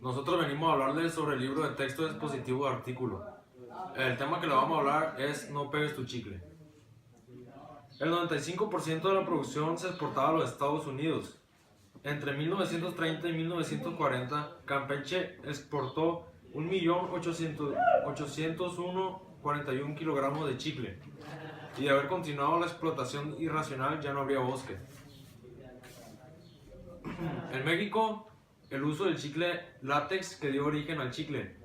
Nosotros venimos a hablarles sobre el libro de texto expositivo de artículo. El tema que le vamos a hablar es No pegues tu chicle. El 95% de la producción se exportaba a los Estados Unidos. Entre 1930 y 1940, Campeche exportó 1.801.41 kilogramos de chicle. Y de haber continuado la explotación irracional ya no habría bosque. En México, el uso del chicle látex que dio origen al chicle.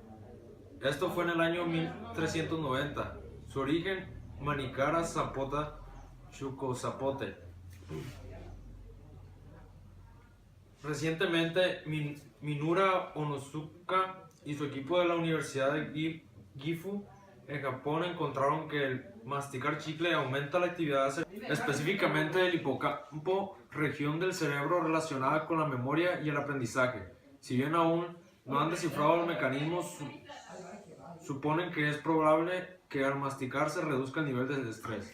Esto fue en el año 1390. Su origen, Manicara Zapota, Chucozapote. Recientemente, Minura Onosuka y su equipo de la Universidad de Gifu en Japón encontraron que el masticar chicle aumenta la actividad específicamente del hipocampo, región del cerebro relacionada con la memoria y el aprendizaje. Si bien aún no han descifrado el mecanismo, suponen que es probable que al masticar se reduzca el nivel de estrés.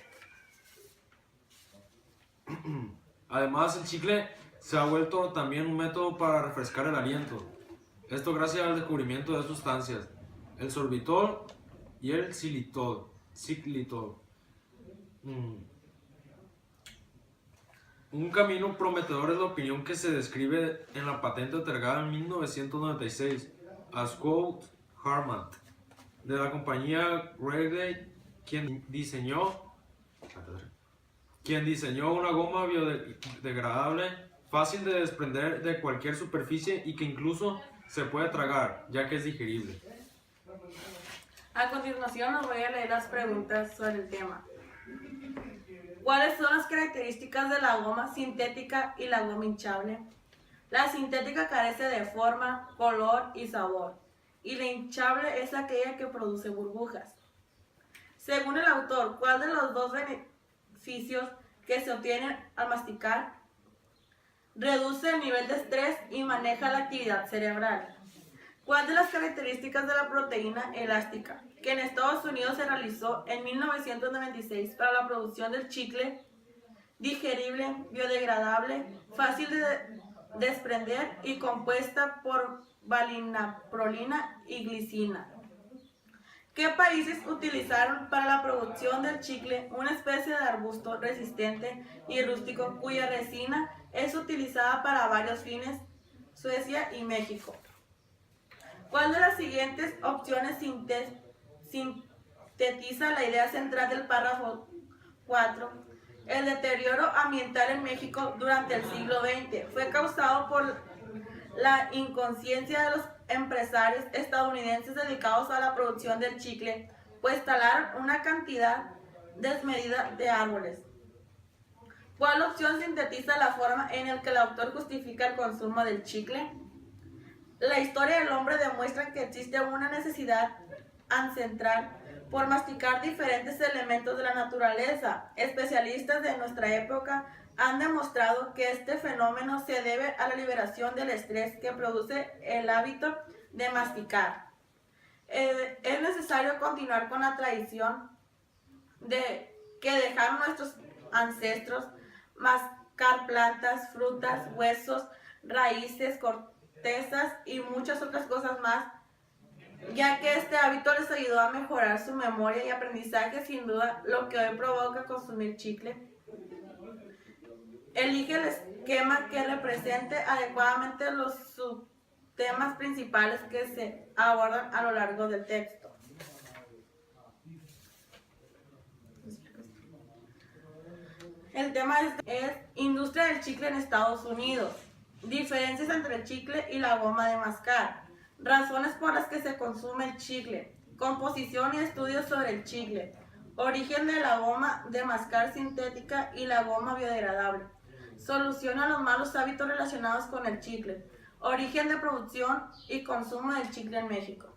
Además, el chicle se ha vuelto también un método para refrescar el aliento. Esto gracias al descubrimiento de sustancias, el sorbitol y el xilitol. Un camino prometedor es la opinión que se describe en la patente otorgada en 1996 a Scott Hartman de la compañía Wrigley, quien diseñó una goma biodegradable, fácil de desprender de cualquier superficie y que incluso se puede tragar, ya que es digerible. A continuación os voy a leer las preguntas sobre el tema. ¿Cuáles son las características de la goma sintética y la goma hinchable? La sintética carece de forma, color y sabor, y la hinchable es aquella que produce burbujas. Según el autor, ¿cuál de los dos beneficios que se obtienen al masticar? Reduce el nivel de estrés y maneja la actividad cerebral. ¿Cuál de las características de la proteína elástica, que en Estados Unidos se realizó en 1996 para la producción del chicle, digerible, biodegradable, fácil de desprender y compuesta por valinaprolina y glicina? ¿Qué países utilizaron para la producción del chicle una especie de arbusto resistente y rústico cuya resina es utilizada para varios fines? Suecia y México. ¿Cuál de las siguientes opciones sintetiza la idea central del párrafo 4? El deterioro ambiental en México durante el siglo XX fue causado por la inconsciencia de los empresarios estadounidenses dedicados a la producción del chicle, pues talaron una cantidad desmedida de árboles. ¿Cuál opción sintetiza la forma en la que el autor justifica el consumo del chicle? La historia del hombre demuestra que existe una necesidad ancestral por masticar diferentes elementos de la naturaleza. Especialistas de nuestra época han demostrado que este fenómeno se debe a la liberación del estrés que produce el hábito de masticar. Es necesario continuar con la tradición que dejaron nuestros ancestros: mascar plantas, frutas, huesos, raíces, cortezas y muchas otras cosas más, ya que este hábito les ayudó a mejorar su memoria y aprendizaje. Sin duda, lo que hoy provoca consumir chicle. Elige el esquema que represente adecuadamente los subtemas principales que se abordan a lo largo del texto. El tema es industria del chicle en Estados Unidos. Diferencias entre el chicle y la goma de mascar. Razones por las que se consume el chicle. Composición y estudios sobre el chicle. Origen de la goma de mascar sintética y la goma biodegradable. Solución a los malos hábitos relacionados con el chicle. Origen de producción y consumo del chicle en México.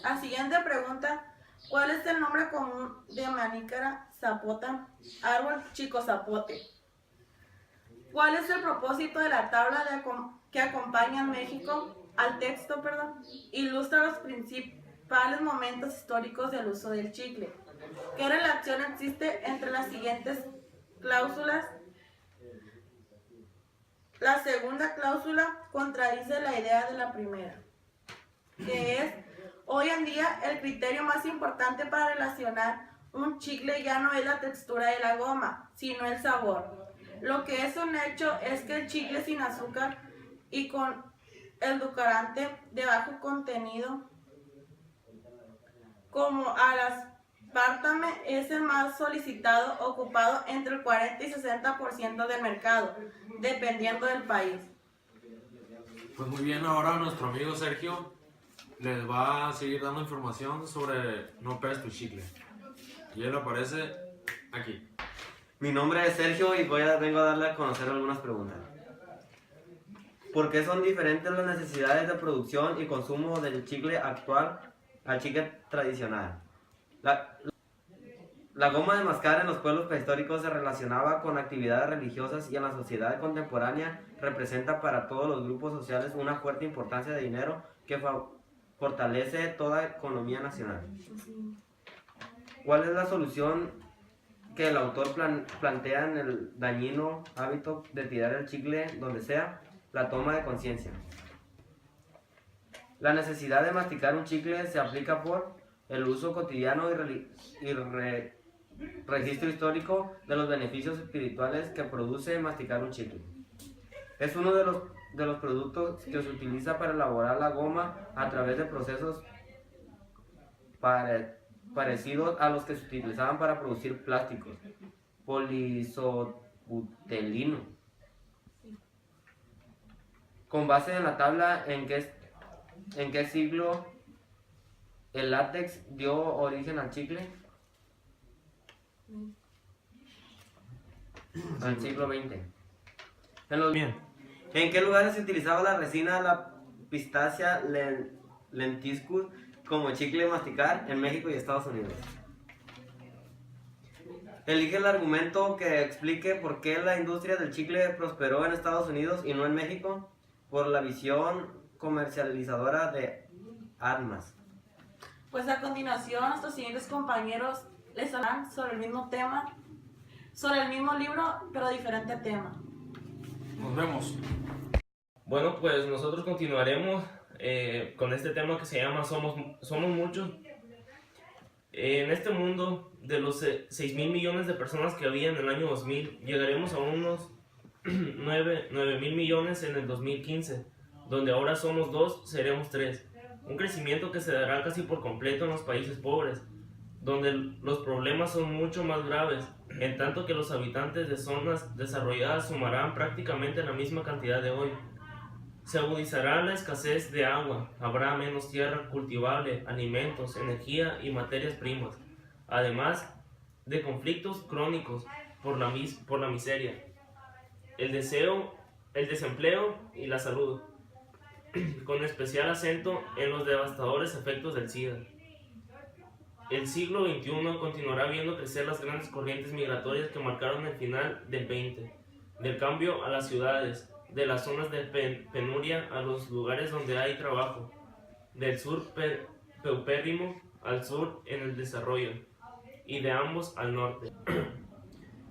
La siguiente pregunta: ¿cuál es el nombre común de Manicara Zapota, árbol chicozapote? ¿Cuál es el propósito de la tabla que acompaña en México al texto? Ilustra los principales momentos históricos del uso del chicle. ¿Qué relación existe entre las siguientes cláusulas? La segunda cláusula contradice la idea de la primera. que es hoy en día el criterio más importante para relacionar un chicle ya no es la textura de la goma, sino el sabor. Lo que es un hecho es que el chicle sin azúcar y con edulcorante de bajo contenido, como aspartame, es el más solicitado, ocupado entre el 40 y 60% del mercado, dependiendo del país. Pues muy bien, ahora nuestro amigo Sergio les va a seguir dando información sobre No Pegues Tu Chicle. Y él aparece aquí. Mi nombre es Sergio y vengo a darle a conocer algunas preguntas. ¿Por qué son diferentes las necesidades de producción y consumo del chicle actual al chicle tradicional? La goma de mascar en los pueblos prehistóricos se relacionaba con actividades religiosas y en la sociedad contemporánea representa para todos los grupos sociales una fuerte importancia de dinero que fortalece toda economía nacional. ¿Cuál es la solución que el autor plantea en el dañino hábito de tirar el chicle donde sea? La toma de conciencia. La necesidad de masticar un chicle se aplica por el uso cotidiano y registro histórico de los beneficios espirituales que produce masticar un chicle. Es uno de los productos que se utiliza para elaborar la goma a través de procesos parecidos a los que se utilizaban para producir plásticos. Poliisobutelino. Con base en la tabla en qué siglo el látex dio origen al chicle. Al siglo XX. Bien. ¿En qué lugares se utilizaba la resina la Pistacia lentiscus como chicle de masticar? En México y Estados Unidos. Elige el argumento que explique por qué la industria del chicle prosperó en Estados Unidos y no en México. Por la visión comercializadora de armas. Pues a continuación nuestros siguientes compañeros les hablarán sobre el mismo tema, sobre el mismo libro, pero diferente tema. Nos vemos. Bueno, pues nosotros continuaremos con este tema que se llama Somos Muchos. En este mundo, de los 6.000 millones de personas que había en el año 2000, llegaremos a unos 9.000 millones en el 2015, donde ahora somos 2, seremos 3. Un crecimiento que se dará casi por completo en los países pobres, donde los problemas son mucho más graves, en tanto que los habitantes de zonas desarrolladas sumarán prácticamente la misma cantidad de hoy. Se agudizará la escasez de agua, habrá menos tierra cultivable, alimentos, energía y materias primas, además de conflictos crónicos por la miseria, el desempleo y la salud, con especial acento en los devastadores efectos del SIDA. El siglo XXI continuará viendo crecer las grandes corrientes migratorias que marcaron el final del XX, del cambio a las ciudades, de las zonas de penuria a los lugares donde hay trabajo, del sur paupérrimo al sur en el desarrollo, y de ambos al norte.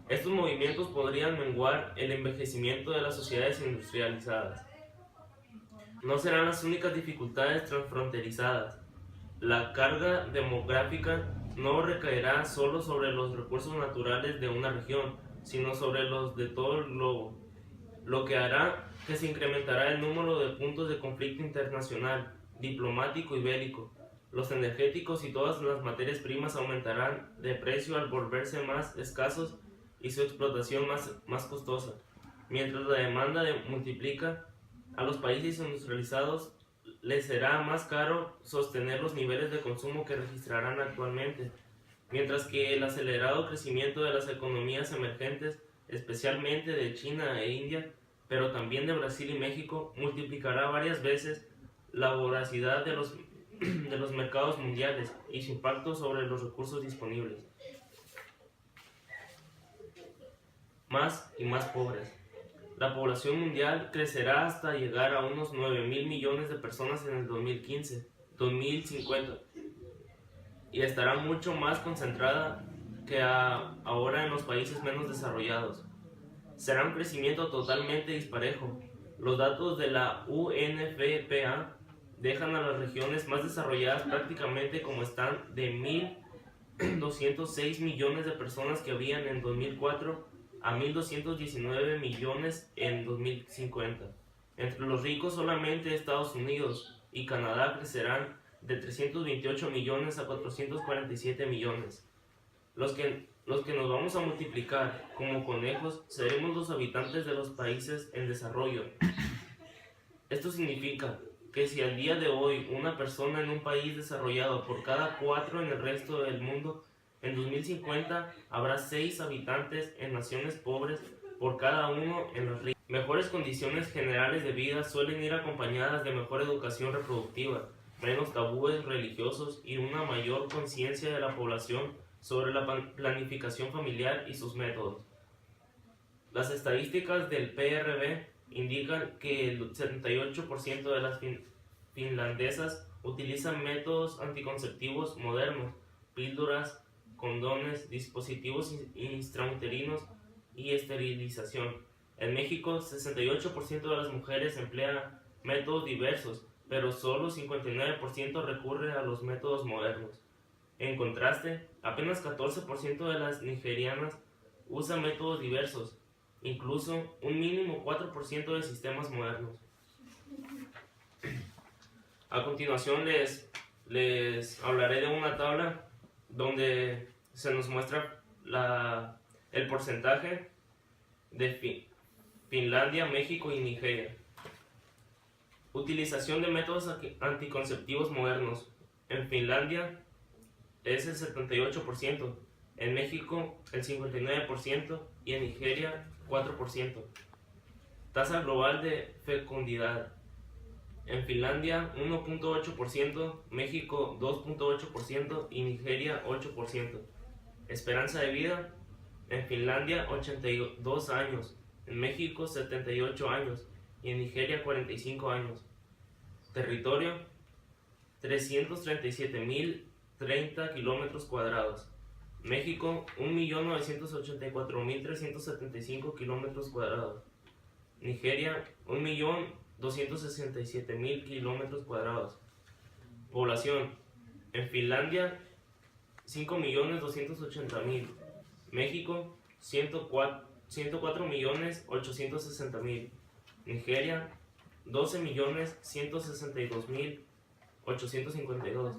Estos movimientos podrían menguar el envejecimiento de las sociedades industrializadas. No serán las únicas dificultades transfronterizadas. La carga demográfica no recaerá solo sobre los recursos naturales de una región, sino sobre los de todo el globo, lo que hará que se incrementará el número de puntos de conflicto internacional, diplomático y bélico. Los energéticos y todas las materias primas aumentarán de precio al volverse más escasos y su explotación más costosa. Mientras la demanda multiplica, a los países industrializados les será más caro sostener los niveles de consumo que registrarán actualmente, mientras que el acelerado crecimiento de las economías emergentes, especialmente de China e India, pero también de Brasil y México, multiplicará varias veces la voracidad de los mercados mundiales y su impacto sobre los recursos disponibles. Más y más pobres. La población mundial crecerá hasta llegar a unos 9.000 millones de personas en el 2050 y estará mucho más concentrada que ahora en los países menos desarrollados. Será un crecimiento totalmente disparejo. Los datos de la UNFPA dejan a las regiones más desarrolladas prácticamente como están, de 1.206 millones de personas que habían en 2004 a 1.219 millones en 2050. Entre los ricos solamente Estados Unidos y Canadá crecerán de 328 millones a 447 millones. Los que nos vamos a multiplicar como conejos seremos los habitantes de los países en desarrollo. Esto significa que si al día de hoy una persona en un país desarrollado por cada 4 en el resto del mundo, en 2050 habrá 6 habitantes en naciones pobres por cada uno en las ricas. Mejores condiciones generales de vida suelen ir acompañadas de mejor educación reproductiva, menos tabúes religiosos y una mayor conciencia de la población sobre la planificación familiar y sus métodos. Las estadísticas del PRB indican que el 78% de las finlandesas utilizan métodos anticonceptivos modernos, píldoras, condones, dispositivos intrauterinos y esterilización. En México, 68% de las mujeres emplean métodos diversos, pero solo 59% recurre a los métodos modernos. En contraste, apenas 14% de las nigerianas usan métodos diversos, incluso un mínimo 4% de sistemas modernos. A continuación les hablaré de una tabla donde se nos muestra el porcentaje de Finlandia, México y Nigeria. Utilización de métodos anticonceptivos modernos. En Finlandia es el 78%, en México el 59% y en Nigeria 4%. Tasa global de fecundidad. En Finlandia 1.8%, México 2.8% y Nigeria 8%. Esperanza de vida. En Finlandia 82 años, en México 78 años y en Nigeria 45 años. Territorio 337.030 kilómetros cuadrados. México 1.984.375 kilómetros cuadrados. Nigeria 1.267.000 kilómetros cuadrados. Población. En Finlandia 5.280.000. México 104.860.000. Nigeria 12.162.852.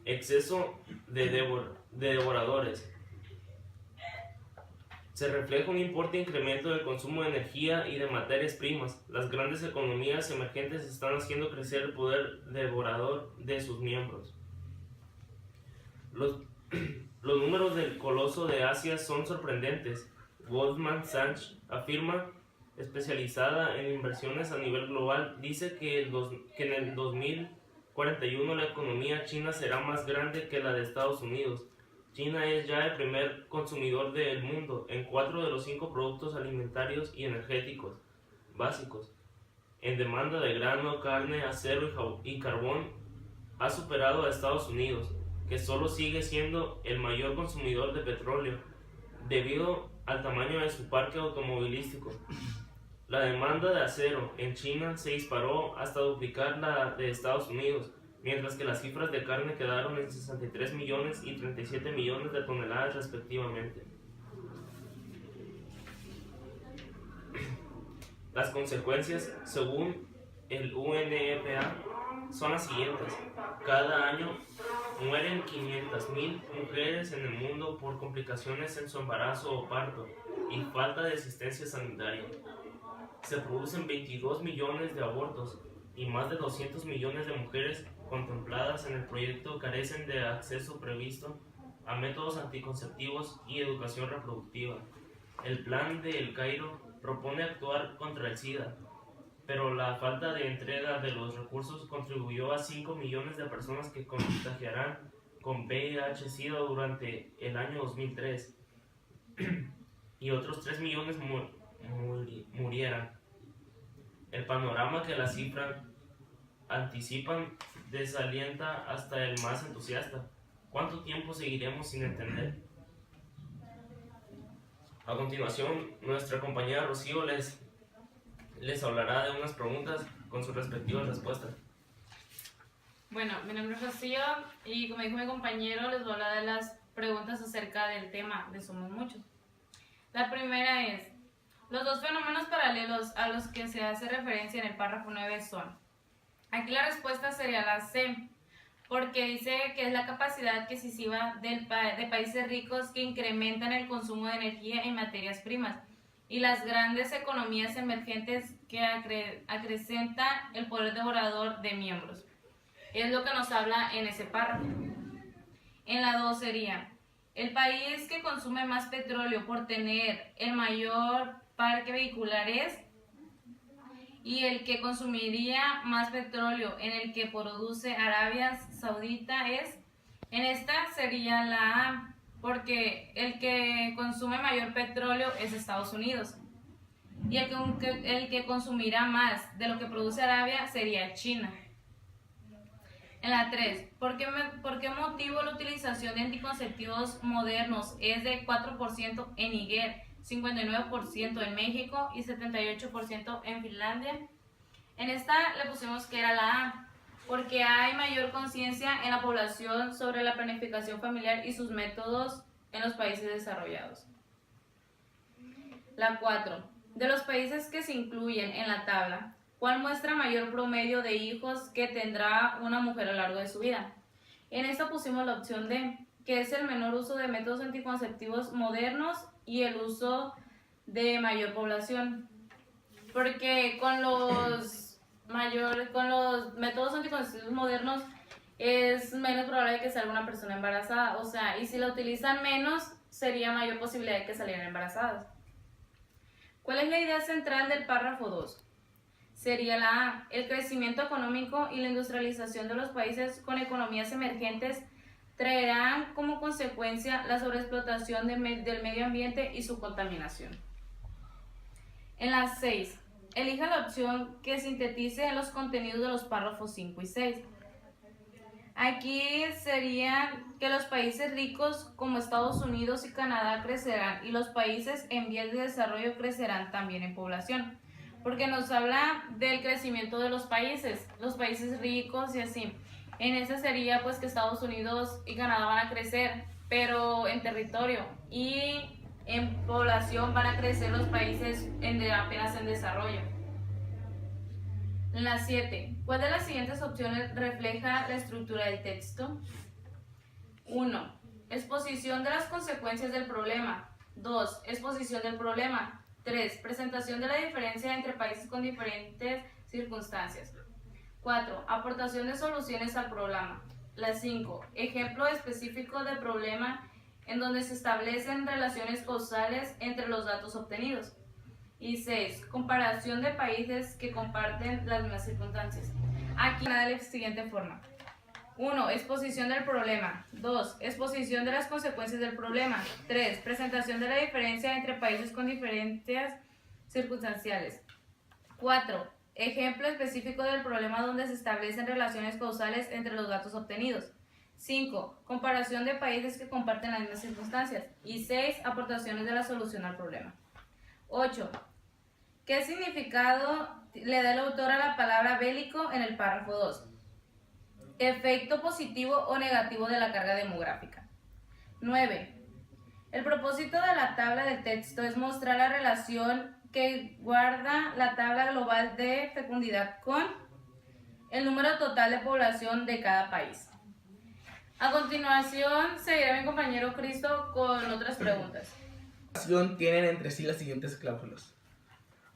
Exceso de devoradores. Se refleja un importante incremento del consumo de energía y de materias primas. Las grandes economías emergentes están haciendo crecer el poder devorador de sus miembros. Los números del coloso de Asia son sorprendentes. Goldman Sachs afirma, especializada en inversiones a nivel global, dice que en el 2041 la economía china será más grande que la de Estados Unidos. China es ya el primer consumidor del mundo en 4 de los 5 productos alimentarios y energéticos básicos. En demanda de grano, carne, acero y carbón, ha superado a Estados Unidos, que solo sigue siendo el mayor consumidor de petróleo, debido al tamaño de su parque automovilístico. La demanda de acero en China se disparó hasta duplicar la de Estados Unidos, mientras que las cifras de carne quedaron en 63 millones y 37 millones de toneladas respectivamente. Las consecuencias, según el UNFPA, son las siguientes. Cada año mueren 500.000 mujeres en el mundo por complicaciones en su embarazo o parto y falta de asistencia sanitaria. Se producen 22 millones de abortos y más de 200 millones de mujeres contempladas en el proyecto carecen de acceso previsto a métodos anticonceptivos y educación reproductiva. El plan de El Cairo propone actuar contra el SIDA, pero la falta de entrega de los recursos contribuyó a 5 millones de personas que contagiarán con VIH-Sida durante el año 2003 y otros 3 millones murieran. El panorama que las cifras anticipan desalienta hasta el más entusiasta. ¿Cuánto tiempo seguiremos sin entender? A continuación, nuestra compañera Rocío les les hablará de unas preguntas con sus respectivas respuestas. Bueno, mi nombre es Rocío y como dijo mi compañero, les voy a hablar de las preguntas acerca del tema de Somos Muchos. La primera es, los dos fenómenos paralelos a los que se hace referencia en el párrafo 9 son. Aquí la respuesta sería la C, porque dice que es la capacidad adquisitiva de países ricos que incrementan el consumo de energía y materias primas, y las grandes economías emergentes que acrecentan el poder devorador de miembros. Es lo que nos habla en ese párrafo. En la 2 sería, el país que consume más petróleo por tener el mayor parque vehicular es, y el que consumiría más petróleo en el que produce Arabia Saudita es. En esta sería la A, porque el que consume mayor petróleo es Estados Unidos. Y el que consumirá más de lo que produce Arabia sería China. En la 3, ¿por qué motivo la utilización de anticonceptivos modernos es de 4% en Níger, 59% en México y 78% en Finlandia? En esta le pusimos que era la A, porque hay mayor conciencia en la población sobre la planificación familiar y sus métodos en los países desarrollados. La 4, de los países que se incluyen en la tabla, ¿cuál muestra mayor promedio de hijos que tendrá una mujer a lo largo de su vida? En esta pusimos la opción D, que es el menor uso de métodos anticonceptivos modernos y el uso de mayor población. Porque con los métodos anticonceptivos modernos es menos probable que salga una persona embarazada. O sea, y si la utilizan menos, sería mayor posibilidad de que salieran embarazadas. ¿Cuál es la idea central del párrafo 2? Sería la A, el crecimiento económico y la industrialización de los países con economías emergentes traerán como consecuencia la sobreexplotación del medio ambiente y su contaminación. En la 6, elija la opción que sintetice los contenidos de los párrafos 5 y 6. Aquí sería que los países ricos como Estados Unidos y Canadá crecerán y los países en vías de desarrollo crecerán también en población. Porque nos habla del crecimiento de los países ricos y así. En ese sería pues que Estados Unidos y Canadá van a crecer, pero en territorio, y en población van a crecer los países apenas en desarrollo. En la 7, ¿cuál de las siguientes opciones refleja la estructura del texto? 1. Exposición de las consecuencias del problema. 2. Exposición del problema. 3. Presentación de la diferencia entre países con diferentes circunstancias. 4. Aportación de soluciones al problema. La 5. Ejemplo específico de problema en donde se establecen relaciones causales entre los datos obtenidos. Y 6. Comparación de países que comparten las mismas circunstancias. Aquí de la siguiente forma. 1. Exposición del problema. 2. Exposición de las consecuencias del problema. 3. Presentación de la diferencia entre países con diferencias circunstanciales. 4. Ejemplo específico del problema donde se establecen relaciones causales entre los datos obtenidos. 5. Comparación de países que comparten las mismas circunstancias. Y 6. Aportaciones de la solución al problema. 8. ¿Qué significado le da el autor a la palabra bélico en el párrafo 2? Efecto positivo o negativo de la carga demográfica. 9. El propósito de la tabla de texto es mostrar la relación que guarda la tabla global de fecundidad con el número total de población de cada país. A continuación, seguirá mi compañero Cristo con otras preguntas. Tienen entre sí las siguientes cláusulas.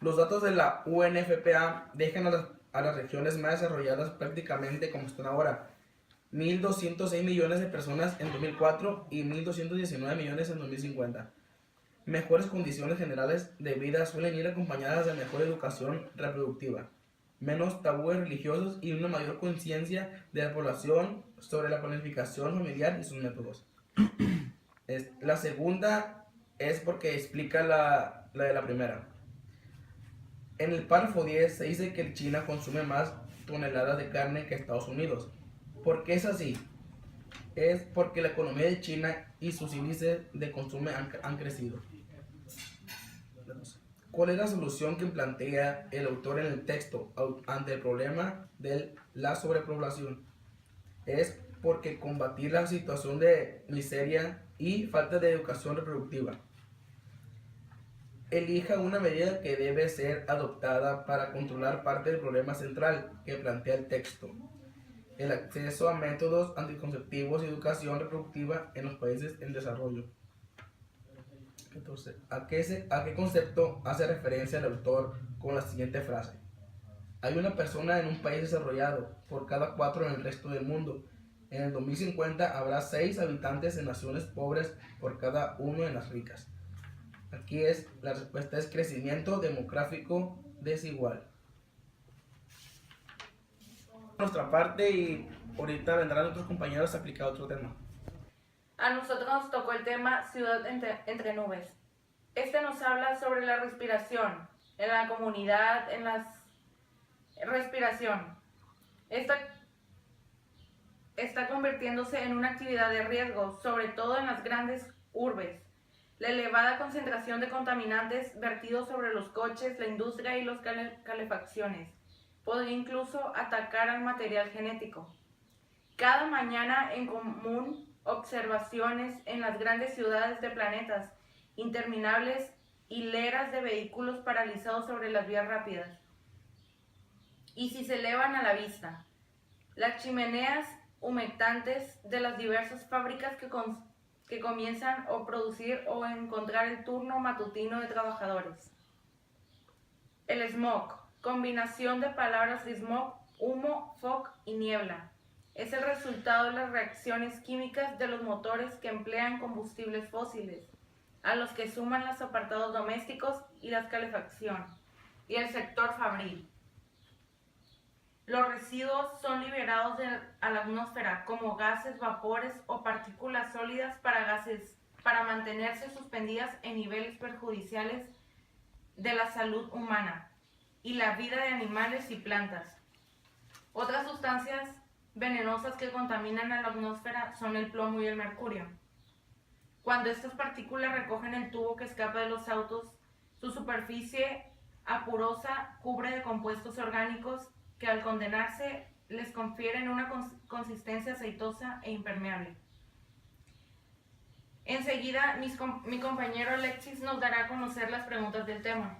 Los datos de la UNFPA dejan a las regiones más desarrolladas prácticamente como están ahora. 1.206 millones de personas en 2004 y 1.219 millones en 2050. Mejores condiciones generales de vida suelen ir acompañadas de mejor educación reproductiva, menos tabúes religiosos y una mayor conciencia de la población sobre la planificación familiar y sus métodos. La segunda es porque explica la de la primera. En el párrafo 10 se dice que China consume más toneladas de carne que Estados Unidos. ¿Por qué es así? Es porque la economía de China y sus índices de consumo han crecido. ¿Cuál es la solución que plantea el autor en el texto ante el problema de la sobrepoblación? Es porque combatir la situación de miseria y falta de educación reproductiva. Elija una medida que debe ser adoptada para controlar parte del problema central que plantea el texto: el acceso a métodos anticonceptivos y educación reproductiva en los países en desarrollo. Entonces, ¿a qué concepto hace referencia el autor con la siguiente frase? Hay una persona en un país desarrollado por cada 4 en el resto del mundo. En el 2050 habrá 6 habitantes en naciones pobres por cada 1 en las ricas. Aquí la respuesta es crecimiento demográfico desigual. Nuestra parte, y ahorita vendrán otros compañeros a aplicar otro tema. A nosotros nos tocó el tema Ciudad entre nubes. Este nos habla sobre la respiración en la comunidad, en la respiración. Esta está convirtiéndose en una actividad de riesgo, sobre todo en las grandes urbes. La elevada concentración de contaminantes vertidos sobre los coches, la industria y las calefacciones podría incluso atacar al material genético. Cada mañana en común observaciones en las grandes ciudades de planetas, interminables hileras de vehículos paralizados sobre las vías rápidas. Y si se elevan a la vista, las chimeneas humectantes de las diversas fábricas que comienzan a producir o encontrar el turno matutino de trabajadores. El smog, combinación de palabras de smog, humo, fog y niebla, es el resultado de las reacciones químicas de los motores que emplean combustibles fósiles, a los que suman los apartados domésticos y la calefacción, y el sector fabril. Los residuos son liberados a la atmósfera como gases, vapores o partículas sólidas para mantenerse suspendidas en niveles perjudiciales de la salud humana y la vida de animales y plantas. Otras sustancias venenosas que contaminan a la atmósfera son el plomo y el mercurio. Cuando estas partículas recogen el tubo que escapa de los autos, su superficie apurosa cubre de compuestos orgánicos que al condenarse les confieren una consistencia aceitosa e impermeable. Enseguida mi compañero Alexis nos dará a conocer las preguntas del tema.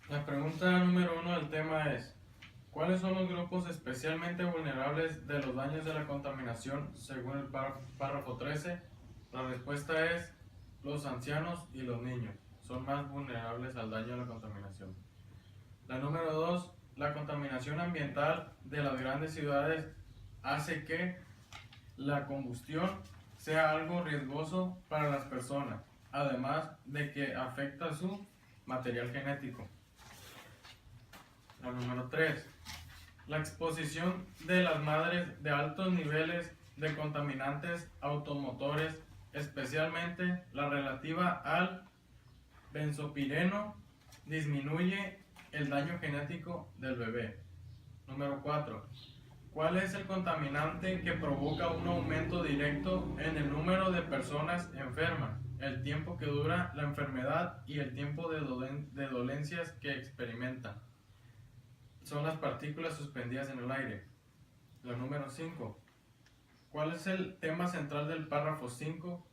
La pregunta número 1 del tema es: ¿cuáles son los grupos especialmente vulnerables de los daños de la contaminación según el párrafo 13? La respuesta es: los ancianos y los niños son más vulnerables al daño de la contaminación. La número 2, la contaminación ambiental de las grandes ciudades hace que la combustión sea algo riesgoso para las personas, además de que afecta su material genético. La número 3, la exposición de las madres de altos niveles de contaminantes automotores, especialmente la relativa al benzopireno, disminuye el daño genético del bebé. Número 4. ¿Cuál es el contaminante que provoca un aumento directo en el número de personas enfermas, el tiempo que dura la enfermedad y el tiempo de dolencias que experimentan? Son las partículas suspendidas en el aire. La número 5. ¿Cuál es el tema central del párrafo 5?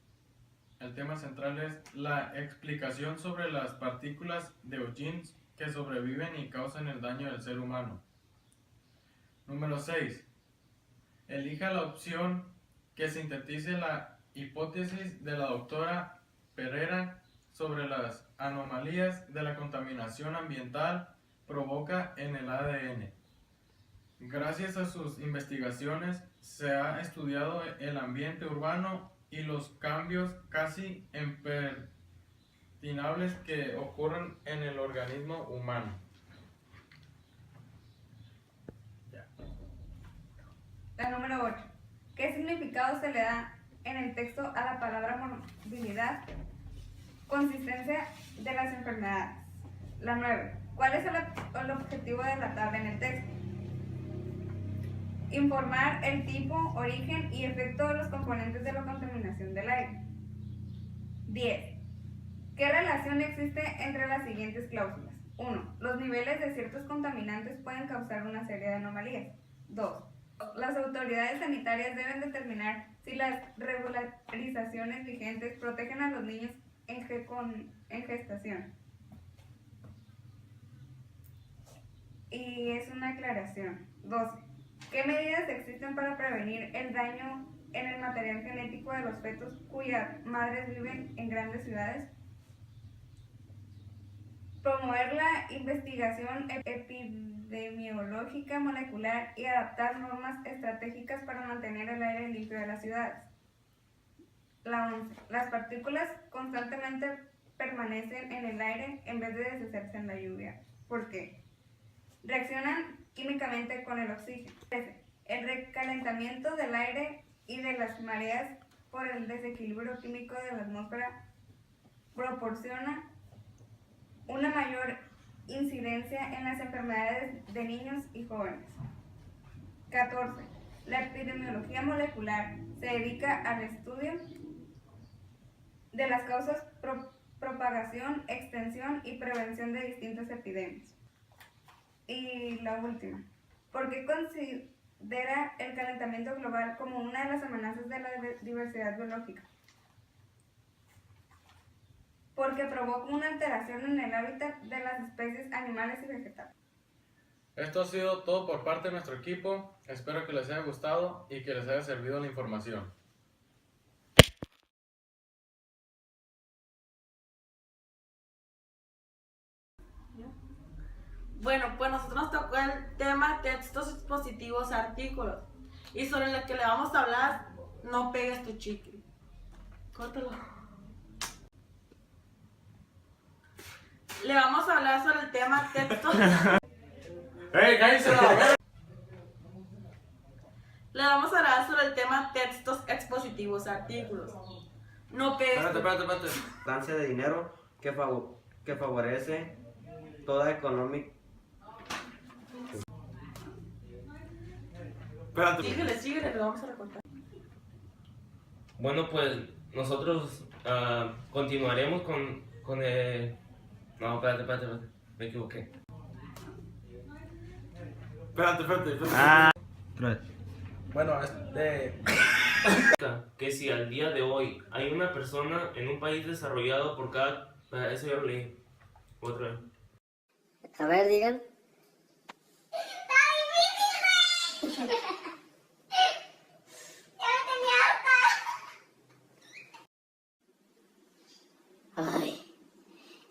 El tema central es la explicación sobre las partículas de Huygens que sobreviven y causan el daño del ser humano. Número 6. Elija la opción que sintetice la hipótesis de la doctora Pereira sobre las anomalías de la contaminación ambiental provoca en el ADN. Gracias a sus investigaciones se ha estudiado el ambiente urbano y los cambios casi imperceptibles que ocurren en el organismo humano. La número 8. ¿Qué significado se le da en el texto a la palabra morbilidad? Consistencia de las enfermedades. La 9. ¿Cuál es el objetivo de la tabla en el texto? Informar el tipo, origen y efecto de los componentes de la contaminación del aire. 10. ¿Qué relación existe entre las siguientes cláusulas? 1. Los niveles de ciertos contaminantes pueden causar una serie de anomalías. 2. Las autoridades sanitarias deben determinar si las regularizaciones vigentes protegen a los niños en gestación. Y es una aclaración. 12. ¿Qué medidas existen para prevenir el daño en el material genético de los fetos cuyas madres viven en grandes ciudades? Promover la investigación epidemiológica molecular y adaptar normas estratégicas para mantener el aire limpio de las ciudades. La 11. Las partículas constantemente permanecen en el aire en vez de deshacerse en la lluvia. ¿Por qué? Reaccionan químicamente con el oxígeno. 13. El recalentamiento del aire y de las mareas por el desequilibrio químico de la atmósfera proporciona una mayor incidencia en las enfermedades de niños y jóvenes. 14. La epidemiología molecular se dedica al estudio de las causas, propagación, extensión y prevención de distintas epidemias. Y la última, ¿por qué considera el calentamiento global como una de las amenazas de la diversidad biológica? Porque provoca una alteración en el hábitat de las especies animales y vegetales. Esto ha sido todo por parte de nuestro equipo. Espero que les haya gustado y que les haya servido la información. Bueno, pues nosotros nos tocó el tema textos expositivos, artículos. Y sobre lo que le vamos a hablar, no pegues tu chicle. Córtalo. Le vamos a hablar sobre el tema textos. ¡Ey, cállense la verga! Le vamos a hablar sobre el tema textos expositivos, artículos. No pegues tu Espérate. Sustancia de dinero que favorece toda económica. Espérate. Síguele, lo vamos a recortar. Bueno, pues nosotros continuaremos con el... No, espérate, me equivoqué. Espérate. Bueno, Que si al día de hoy hay una persona en un país desarrollado por cada... Eso ya lo leí. Otra vez. A ver, digan. Ay,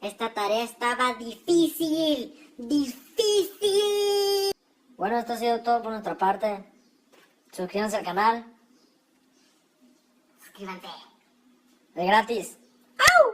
esta tarea estaba difícil. Bueno, esto ha sido todo por nuestra parte. Suscríbanse al canal. Suscríbanse. De gratis. ¡Au!